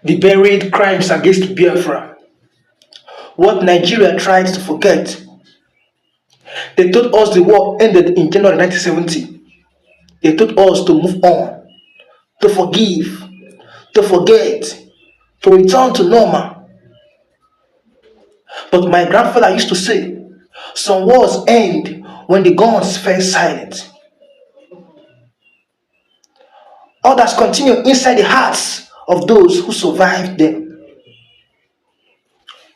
The buried crimes against Biafra, what Nigeria tried to forget. They told us the war ended in January 1970. They told us to move on, to forgive, to forget, to return to normal. But my grandfather used to say, some wars end when the guns fell silent. Others continue inside the hearts of those who survived them.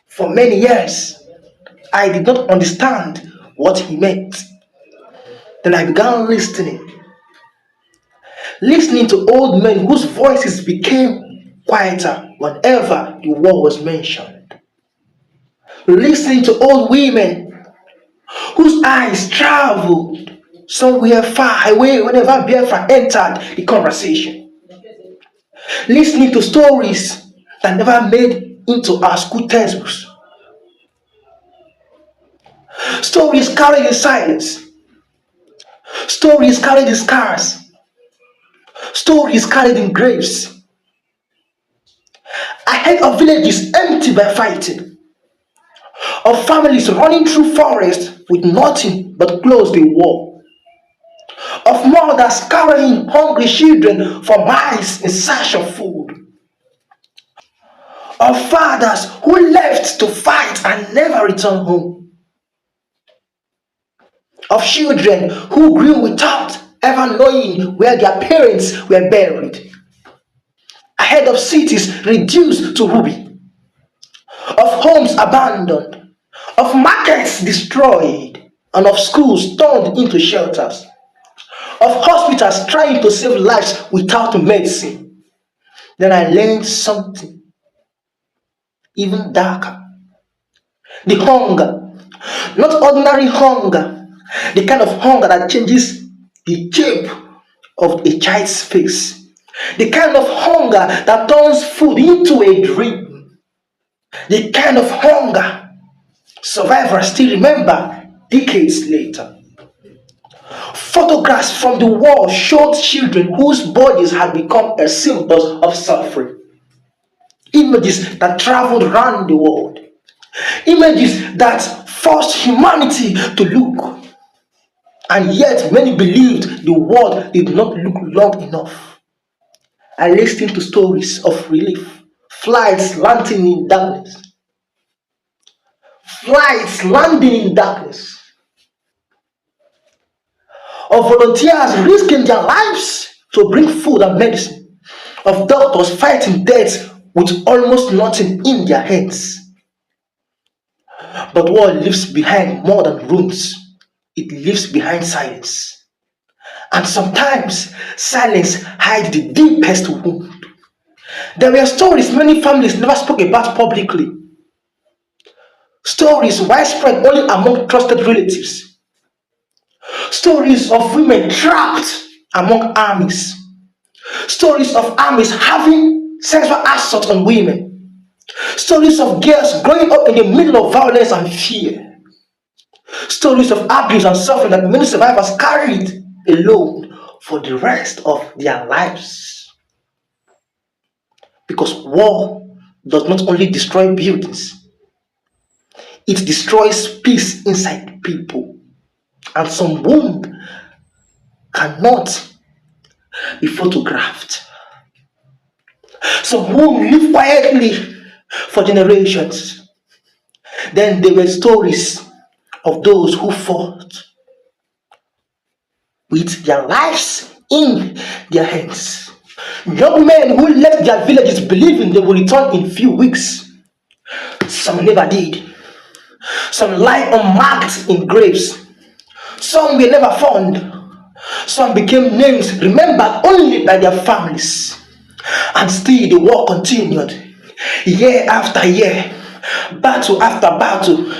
For many years, I did not understand what he meant. Then I began listening to old men whose voices became quieter whenever the war was mentioned, listening to old women whose eyes traveled somewhere far away whenever Biafra entered the conversation, listening to stories that never made into our school textbooks, stories carried in silence, stories carried in scars, stories carried in graves. I heard of villages empty by fighting, of families running through forests with nothing but clothes they wore, of mothers carrying hungry children for miles in search of food, of fathers who left to fight and never returned home, of children who grew without ever knowing where their parents were buried. I heard of cities reduced to ruby, of homes abandoned, of markets destroyed, and of schools turned into shelters, of hospitals trying to save lives without medicine. Then I learned something even darker. The hunger, not ordinary hunger, the kind of hunger that changes the shape of a child's face, the kind of hunger that turns food into a dream, the kind of hunger survivors still remember decades later. Photographs from the war showed children whose bodies had become a symbol of suffering. Images that traveled around the world. Images that forced humanity to look. And yet many believed the world did not look long enough. I listened to stories of relief, flights landing in darkness, flights landing in darkness, of volunteers risking their lives to bring food and medicine, of doctors fighting death with almost nothing in their hands. But war leaves behind more than wounds, it leaves behind silence. And sometimes silence hides the deepest wound. There were stories many families never spoke about publicly, stories widespread only among trusted relatives, stories of women trapped among armies, stories of armies having sexual assault on women, stories of girls growing up in the middle of violence and fear, stories of abuse and suffering that many survivors carried alone for the rest of their lives. Because war does not only destroy buildings, it destroys peace inside people. And some wound cannot be photographed. Some wound live quietly for generations. Then there were stories of those who fought with their lives in their hands. Young men who left their villages believing they would return in few weeks. Some never did. Some lie unmarked in graves. Some were never found. Some became names remembered only by their families. And still the war continued, year after year, battle after battle,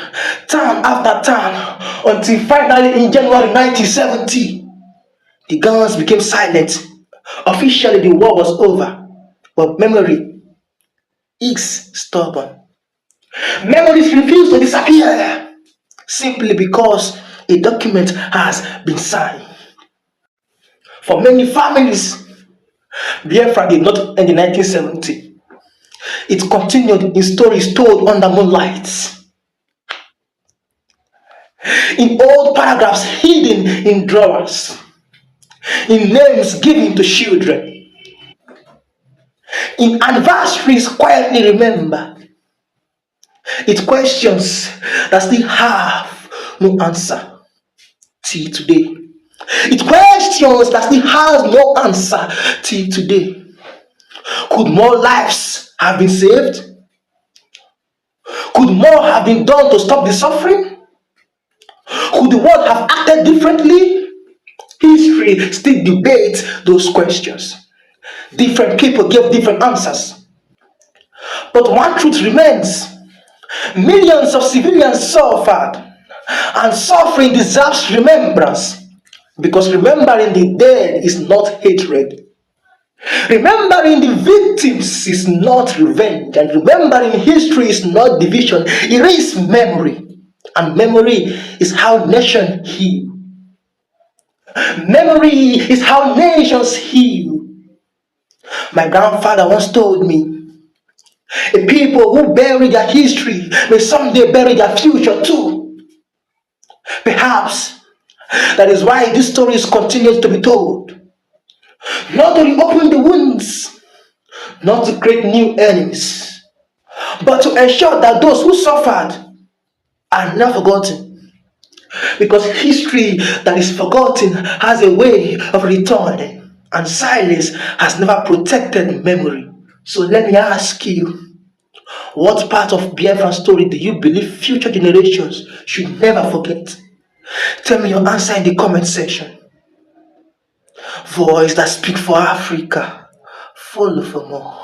town after town, until finally in January 1970, the guns became silent. Officially the war was over, but memory is stubborn. Memories refuse to disappear simply because a document has been signed. For many families, Biafra did not end in 1970. It continued in stories told under moonlight, in old paragraphs hidden in drawers, in names given to children, in anniversaries quietly remembered. It questions that still have no answer till today. It questions that still has no answer till today. Could more lives have been saved? Could more have been done to stop the suffering? Could the world have acted differently? History still debates those questions. Different people give different answers. But one truth remains: millions of civilians suffered, and suffering deserves remembrance. Because remembering the dead is not hatred. Remembering the victims is not revenge, and remembering history is not division. It is memory, and memory is how nations heal. Memory is how nations heal. My grandfather once told me, a people who bury their history may someday bury their future too. Perhaps that is why these stories continue to be told. Not to reopen the wounds, not to create new enemies, but to ensure that those who suffered are not forgotten. Because history that is forgotten has a way of returning, and silence has never protected memory. So let me ask you, what part of Biafra story do you believe future generations should never forget? Tell me your answer in the comment section. Voice that speak for Africa. Follow for more.